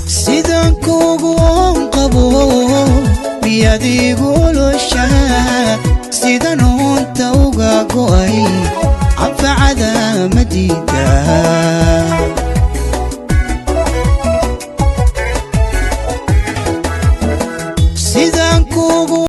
sidaan kugu qabo biyadigu loshaa sidaan unta uga go'ay anfacada madida sidaan kugu